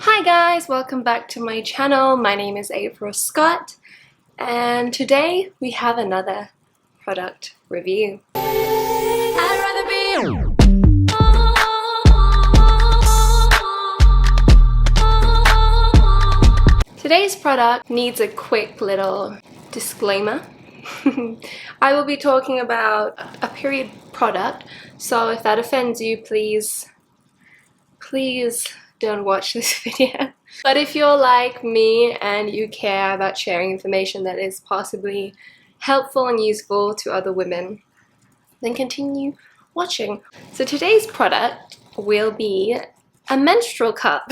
Hi guys, welcome back to my channel. My name is April Scott and today we have another product review. Today's product needs a quick little disclaimer. I will be talking about a period product, so if that offends you, please don't watch this video. But if you're like me and you care about sharing information that is possibly helpful and useful to other women, then continue watching. So today's product will be a menstrual cup.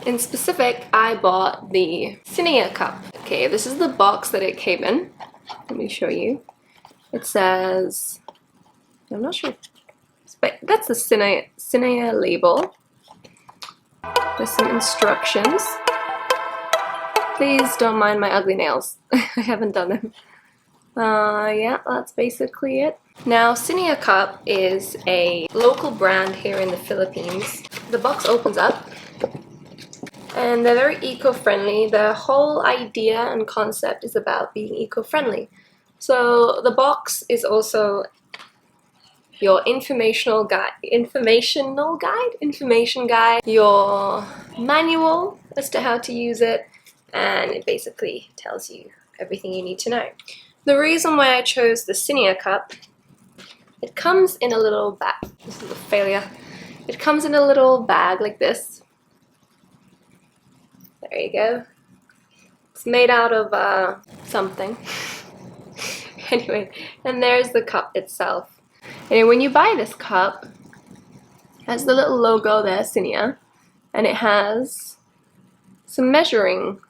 In specific, I bought the Cinea cup. Okay, this is the box that it came in. Let me show you. It says, I'm not sure, but that's the Cinea label. There's some instructions. Please don't mind my ugly nails. I haven't done them. Yeah, that's basically it. Now, Cinea Cup is a local brand here in the Philippines. The box opens up and they're very eco-friendly. The whole idea and concept is about being eco-friendly. So the box is also your information guide, your manual as to how to use it, and it basically tells you everything you need to know. The reason why I chose the Cinea cup, it comes in a little bag. This is a failure. It comes in a little bag like this. There you go. It's made out of something. Anyway, and there's the cup itself. And when you buy this cup, it has the little logo there, Cinea, and it has some measuring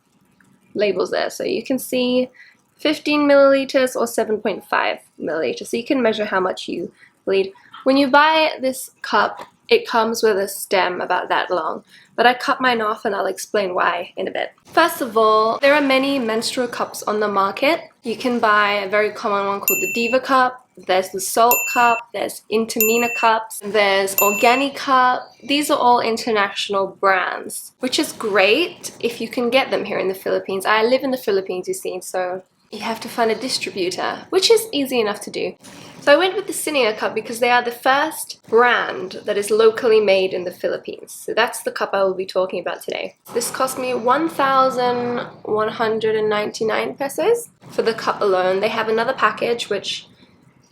labels there. So you can see 15 milliliters or 7.5 milliliters. So you can measure how much you bleed. When you buy this cup, it comes with a stem about that long. But I cut mine off and I'll explain why in a bit. First of all, there are many menstrual cups on the market. You can buy a very common one called the Diva cup. There's the Salt cup, there's Intamina cups, there's Organic cup. These are all international brands, which is great if you can get them here in the Philippines. I live in the Philippines, you see, so you have to find a distributor, which is easy enough to do. So I went with the Cinea cup because they are the first brand that is locally made in the Philippines. So that's the cup I will be talking about today. This cost me 1,199 pesos for the cup alone. They have another package which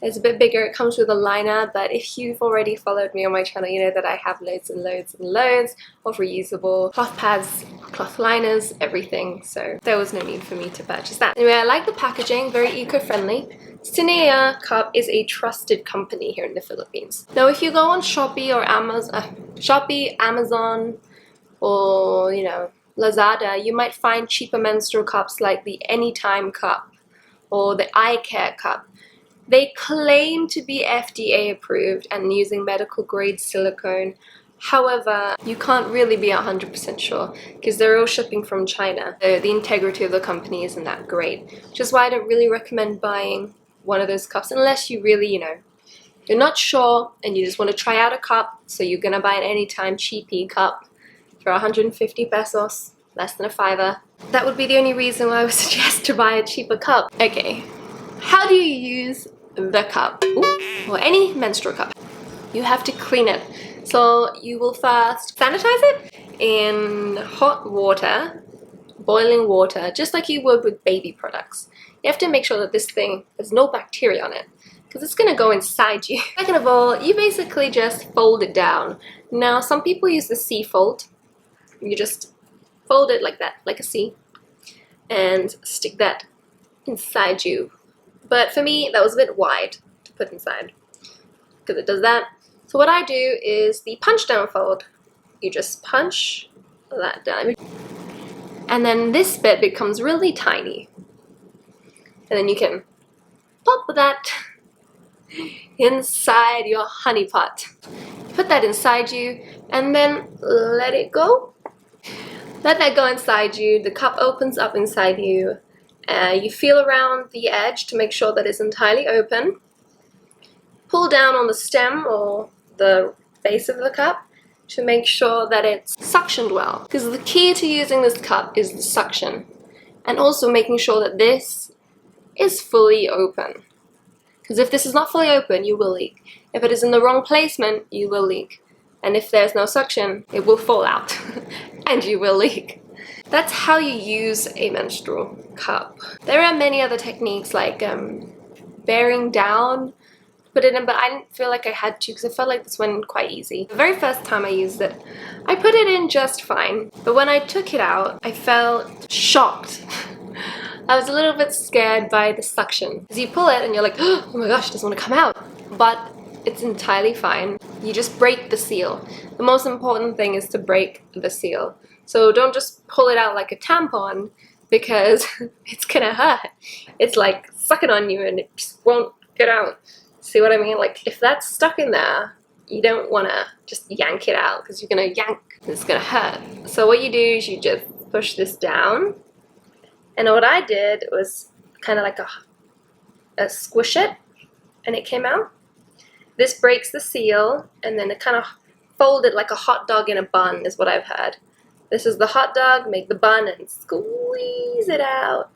is a bit bigger. It comes with a liner, but if you've already followed me on my channel, you know that I have loads and loads and loads of reusable cloth pads, cloth liners, everything. So there was no need for me to purchase that. Anyway, I like the packaging, very eco-friendly. Cinea Cup is a trusted company here in the Philippines. Now, if you go on Shopee or Amazon, or Lazada, you might find cheaper menstrual cups like the Anytime cup or the Eye Care cup. They claim to be FDA approved and using medical grade silicone. However, you can't really be 100% sure because they're all shipping from China. The integrity of the company isn't that great, which is why I don't really recommend buying one of those cups unless you really, you're not sure and you just want to try out a cup. So you're gonna buy an Anytime cheapy cup for 150 pesos, less than a $5. That would be the only reason why I would suggest to buy a cheaper cup. Okay. How do you use the cup? Or any menstrual cup? You have to clean it. So you will first sanitize it in hot water, boiling water, just like you would with baby products. You have to make sure that this thing, there's no bacteria on it, because it's going to go inside you. Second of all, you basically just fold it down. Now, some people use the C fold. You just fold it like that, like a C, and stick that inside you. But for me, that was a bit wide to put inside because it does that. So what I do is the punch down fold. You just punch that down. And then this bit becomes really tiny. And then you can pop that inside your honey pot. Put that inside you and then let it go. Let that go inside you. The cup opens up inside you. You feel around the edge to make sure that it's entirely open. Pull down on the stem or the base of the cup to make sure that it's suctioned well. Because the key to using this cup is the suction. And also making sure that this is fully open. Because if this is not fully open, you will leak. If it is in the wrong placement, you will leak. And if there's no suction, it will fall out and you will leak. That's how you use a menstrual cup. There are many other techniques like bearing down, put it in, but I didn't feel like I had to because I felt like this went quite easy. The very first time I used it, I put it in just fine. But when I took it out, I felt shocked. I was a little bit scared by the suction. Because you pull it and you're like, oh my gosh, it doesn't want to come out. But it's entirely fine. You just break the seal. The most important thing is to break the seal. So don't just pull it out like a tampon because it's gonna hurt. It's like sucking on you and it just won't get out. See what I mean? Like if that's stuck in there, you don't wanna just yank it out because you're gonna yank and it's gonna hurt. So what you do is you just push this down. And what I did was kind of like a squish it and it came out. This breaks the seal and then it kind of folded like a hot dog in a bun is what I've heard. This is the hot dog, make the bun and squeeze it out.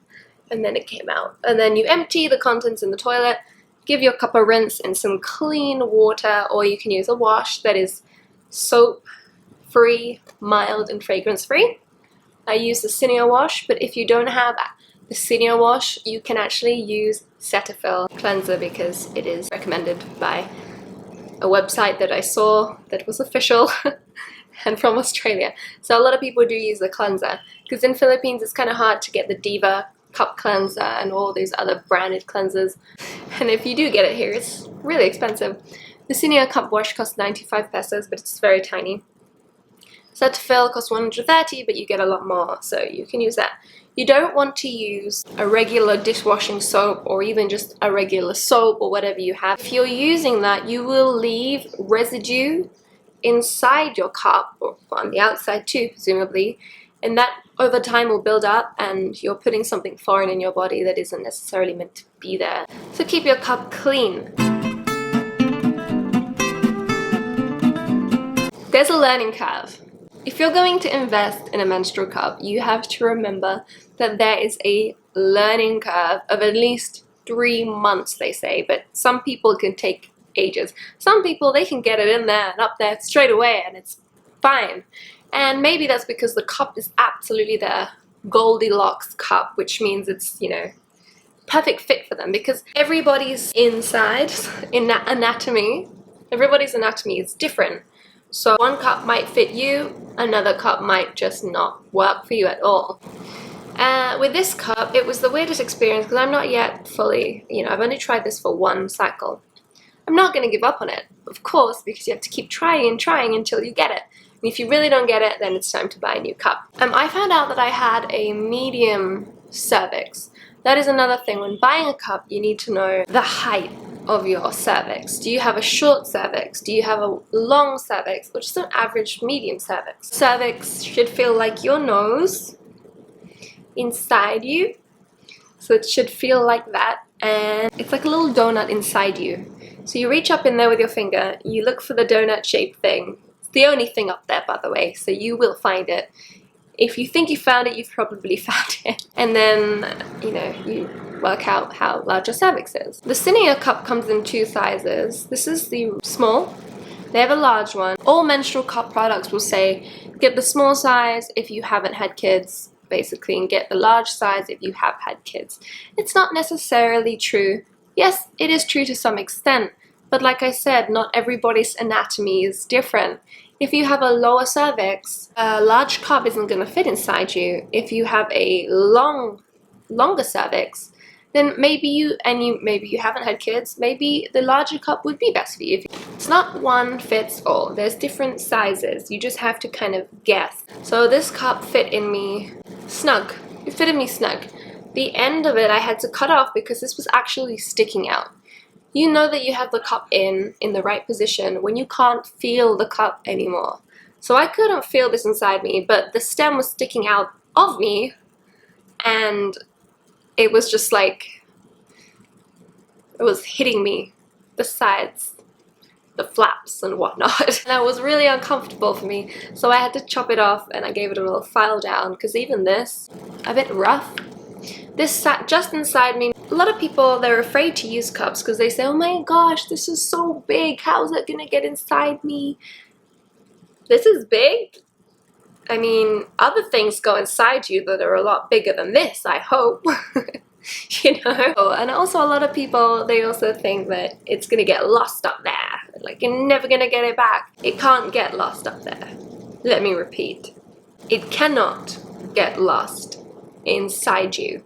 And then it came out. And then you empty the contents in the toilet, give your cup a rinse in some clean water, or you can use a wash that is soap-free, mild and fragrance-free. I use the Cinea wash, but if you don't have the Cinea wash, you can actually use Cetaphil cleanser because it is recommended by a website that I saw that was official and from Australia. So a lot of people do use the cleanser because in Philippines it's kind of hard to get the Diva cup cleanser and all these other branded cleansers. And if you do get it here, it's really expensive. The Cinea cup wash costs 95 pesos, but it's very tiny. Cetaphil costs 130, but you get a lot more, so you can use that. You don't want to use a regular dishwashing soap or even just a regular soap or whatever you have. If you're using that, you will leave residue inside your cup, or on the outside too, presumably, and that over time will build up and you're putting something foreign in your body that isn't necessarily meant to be there. So keep your cup clean. There's a learning curve. If you're going to invest in a menstrual cup, you have to remember that there is a learning curve of at least 3 months, they say, but some people can take ages. Some people, they can get it in there and up there straight away and it's fine. And maybe that's because the cup is absolutely their Goldilocks cup, which means it's, you know, perfect fit for them because everybody's inside in anatomy, everybody's anatomy is different. So one cup might fit you, another cup might just not work for you at all. With this cup, it was the weirdest experience because I'm not yet fully, I've only tried this for 1 cycle. I'm not going to give up on it, of course, because you have to keep trying and trying until you get it. And if you really don't get it, then it's time to buy a new cup. I found out that I had a medium cervix. That is another thing. When buying a cup, you need to know the height of your cervix. Do you have a short cervix? Do you have a long cervix? Or just an average medium cervix? Cervix should feel like your nose inside you. So it should feel like that. And it's like a little donut inside you. So you reach up in there with your finger, you look for the donut-shaped thing. It's the only thing up there, by the way, so you will find it. If you think you found it, you've probably found it. And then, you work out how large your cervix is. The Cinea cup comes in 2 sizes. This is the small. They have a large one. All menstrual cup products will say, get the small size if you haven't had kids, basically, and get the large size if you have had kids. It's not necessarily true. Yes, it is true to some extent, but like I said, not everybody's anatomy is different. If you have a lower cervix, a large cup isn't going to fit inside you. If you have a longer cervix, then maybe you haven't had kids, maybe the larger cup would be best for you. It's not one fits all. There's different sizes. You just have to kind of guess. So this cup fit in me snug. It fitted me snug. The end of it I had to cut off because this was actually sticking out. You know that you have the cup in the right position when you can't feel the cup anymore. So I couldn't feel this inside me, but the stem was sticking out of me and it was just like, it was hitting me, the sides. the flaps and whatnot. That was really uncomfortable for me, so I had to chop it off and I gave it a little file down, because even this, a bit rough. This sat just inside me. A lot of people, they're afraid to use cups because they say, oh my gosh, this is so big, how's it gonna get inside me? This is big? I mean, other things go inside you that are a lot bigger than this, I hope. You know? Oh, and also a lot of people, they also think that it's gonna get lost up there. Like, you're never gonna get it back. It can't get lost up there. Let me repeat. It cannot get lost inside you.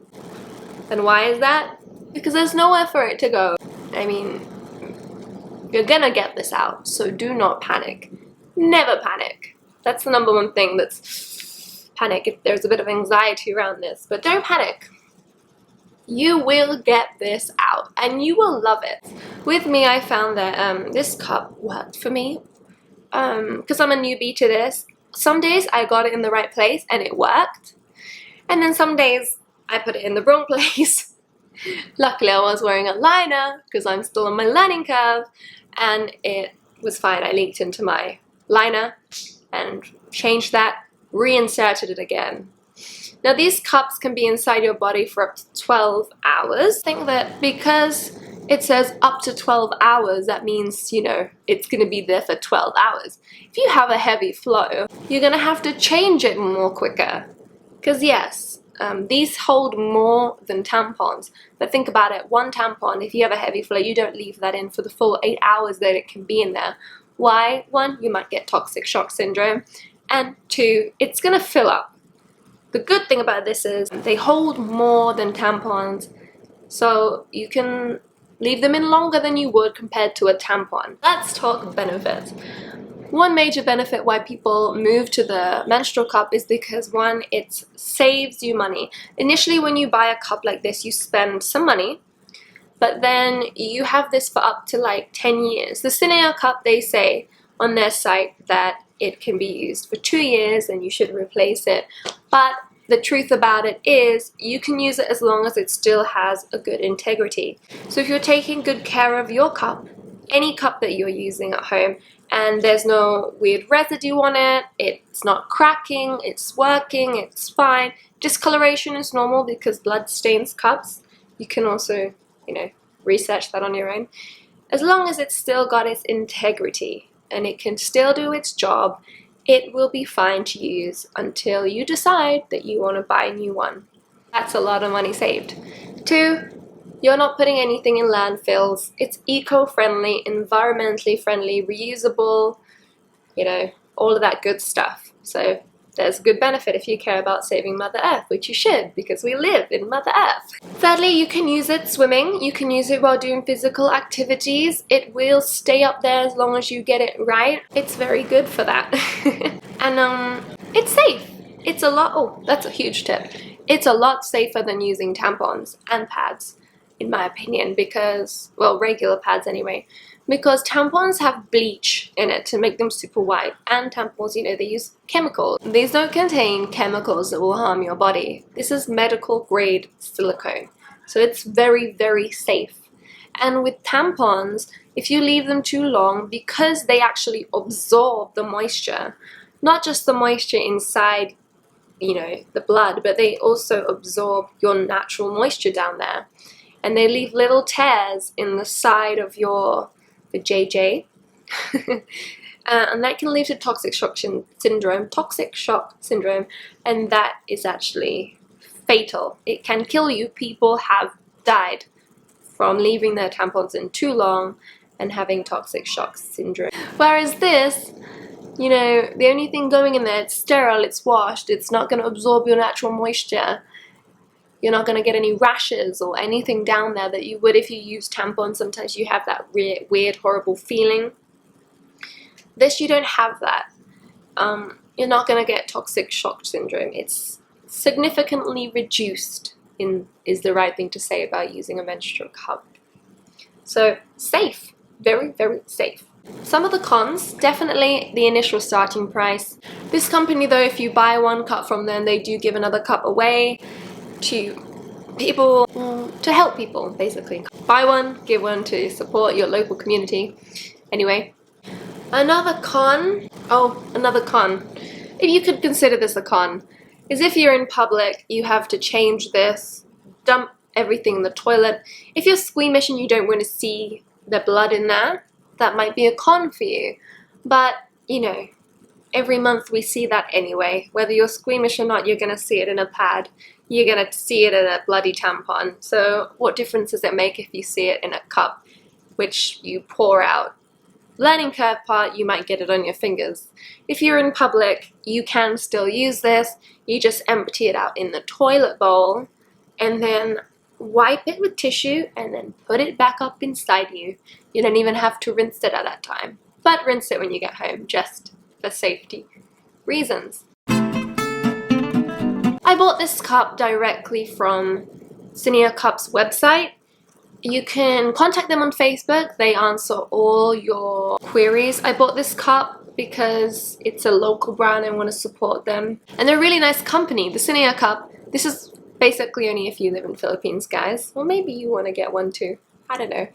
And why is that? Because there's nowhere for it to go. I mean, you're gonna get this out, so do not panic. Never panic. That's the number one thing, that's panic if there's a bit of anxiety around this, but don't panic. You will get this out and you will love it. With me, I found that this cup worked for me because I'm a newbie to this. Some days I got it in the right place and it worked, and then some days I put it in the wrong place. Luckily I was wearing a liner because I'm still on my learning curve, and it was fine. I leaked into my liner and changed that, reinserted it again. Now these cups can be inside your body for up to 12 hours. I think that because it says up to 12 hours, that means, you know, it's going to be there for 12 hours. If you have a heavy flow, you're going to have to change it more quicker. Because yes, these hold more than tampons. But think about it, one tampon, if you have a heavy flow, you don't leave that in for the full 8 hours that it can be in there. Why? One, you might get toxic shock syndrome. And two, it's going to fill up. The good thing about this is they hold more than tampons, so you can leave them in longer than you would compared to a tampon. Let's talk benefits. One major benefit why people move to the menstrual cup is because, one, it saves you money. Initially when you buy a cup like this, you spend some money, but then you have this for up to like 10 years. The Cinea cup, they say on their site that it can be used for 2 years and you should replace it. But the truth about it is you can use it as long as it still has a good integrity. So if you're taking good care of your cup, any cup that you're using at home, and there's no weird residue on it, it's not cracking, it's working, it's fine. Discoloration is normal because blood stains cups. You can also, you know, research that on your own. As long as it's still got its integrity and it can still do its job, it will be fine to use until you decide that you want to buy a new one. That's a lot of money saved. Two, you're not putting anything in landfills. It's eco-friendly, environmentally friendly, reusable, you know, all of that good stuff. So there's a good benefit if you care about saving Mother Earth, which you should, because we live in Mother Earth. Thirdly, you can use it swimming. You can use it while doing physical activities. It will stay up there as long as you get it right. It's very good for that. And it's safe. It's a lot, oh, that's a huge tip. It's a lot safer than using tampons and pads, in my opinion, because, well, regular pads anyway, because tampons have bleach in it to make them super white, and tampons, you know, they use chemicals. These don't contain chemicals that will harm your body. This is medical grade silicone, so it's very, very safe. And with tampons, if you leave them too long, because they actually absorb the moisture, not just the moisture inside, you know, the blood, but they also absorb your natural moisture down there. And they leave little tears in the side of the JJ. And that can lead to toxic shock syndrome, and that is actually fatal. It can kill you. People have died from leaving their tampons in too long and having toxic shock syndrome. Whereas this, you know, the only thing going in there, it's sterile, it's washed, it's not going to absorb your natural moisture. You're not going to get any rashes or anything down there that you would if you use tampons. Sometimes you have that weird, horrible feeling. This, you don't have that. You're not going to get toxic shock syndrome. It's significantly reduced, is the right thing to say about using a menstrual cup. So, safe. Very, very safe. Some of the cons, definitely the initial starting price. This company, though, if you buy one cup from them, they do give another cup away to people, to help people, basically. Buy one, give one to support your local community. Anyway, Another con, if you could consider this a con, is if you're in public, you have to change this, dump everything in the toilet. If you're squeamish and you don't want to see the blood in there, that might be a con for you. But, you know, every month we see that anyway. Whether you're squeamish or not, you're going to see it in a pad. You're going to see it in a bloody tampon. So what difference does it make if you see it in a cup, which you pour out? Learning curve part, you might get it on your fingers. If you're in public, you can still use this. You just empty it out in the toilet bowl and then wipe it with tissue and then put it back up inside you. You don't even have to rinse it at that time. But rinse it when you get home, just for safety reasons. I bought this cup directly from Cinea Cup's website. You can contact them on Facebook. They answer all your queries. I bought this cup because it's a local brand and want to support them. And they're a really nice company. The Cinea Cup, this is basically only if you live in the Philippines, guys. Or maybe you want to get one too. I don't know.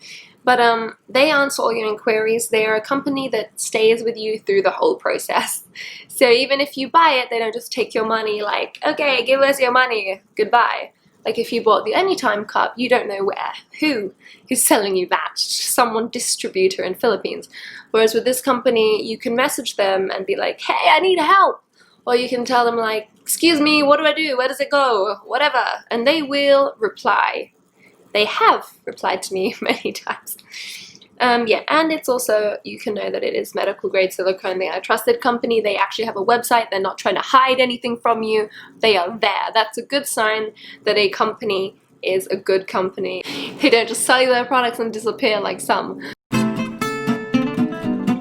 But they answer all your inquiries. They are a company that stays with you through the whole process. So even if you buy it, they don't just take your money like, okay, give us your money, goodbye. Like if you bought the Anytime cup, you don't know who's selling you that, someone distributor in Philippines. Whereas with this company, you can message them and be like, hey, I need help. Or you can tell them like, excuse me, what do I do? Where does it go? Whatever. And they will reply. They have replied to me many times. Yeah, and it's also, you can know that it is medical grade silicone. They are a trusted company. They actually have a website. They're not trying to hide anything from you. They are there. That's a good sign that a company is a good company. They don't just sell you their products and disappear like some.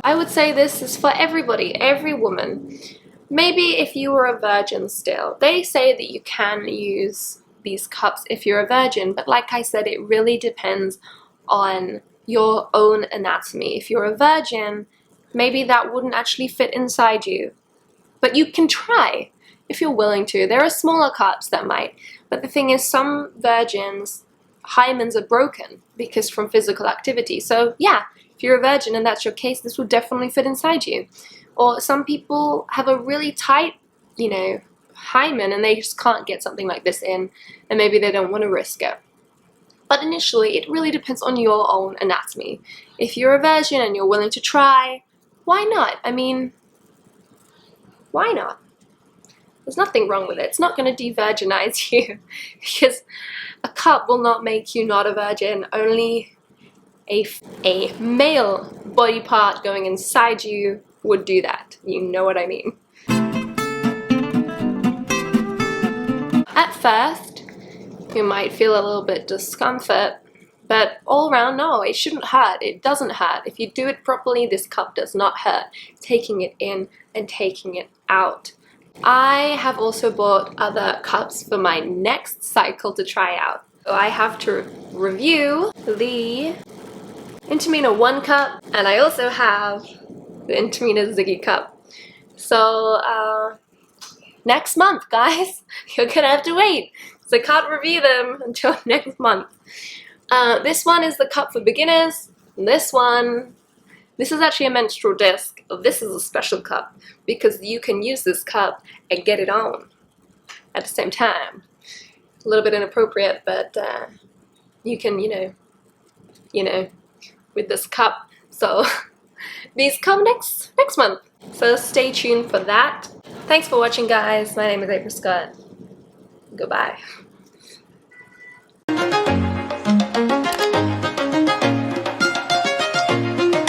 I would say this is for everybody, every woman. Maybe if you were a virgin still. They say that you can use these cups if you're a virgin, but like I said, it really depends on your own anatomy. If you're a virgin, maybe that wouldn't actually fit inside you. But you can try if you're willing to. There are smaller cups that might, but the thing is, some virgins, hymens are broken because from physical activity. So yeah, if you're a virgin and that's your case, this will definitely fit inside you. Or some people have a really tight, you know, hymen and they just can't get something like this in, and maybe they don't want to risk it. But initially, it really depends on your own anatomy. If you're a virgin and you're willing to try, why not? I mean, why not? There's nothing wrong with it. It's not going to de-virginize you because a cup will not make you not a virgin. Only a male body part going inside you would do that. You know what I mean. At first, you might feel a little bit discomfort, but all around, no, it shouldn't hurt. It doesn't hurt. If you do it properly, this cup does not hurt. Taking it in and taking it out. I have also bought other cups for my next cycle to try out. So I have to review the Intimina 1 cup, and I also have the Intimina Ziggy cup. So, next month, guys, you're gonna have to wait. So I can't review them until next month. This one is the cup for beginners. This is actually a menstrual disc. This is a special cup because you can use this cup and get it on at the same time. A little bit inappropriate, but you can, you know, with this cup. So these come next month. So stay tuned for that. Thanks for watching, guys. My name is April Scott. Goodbye.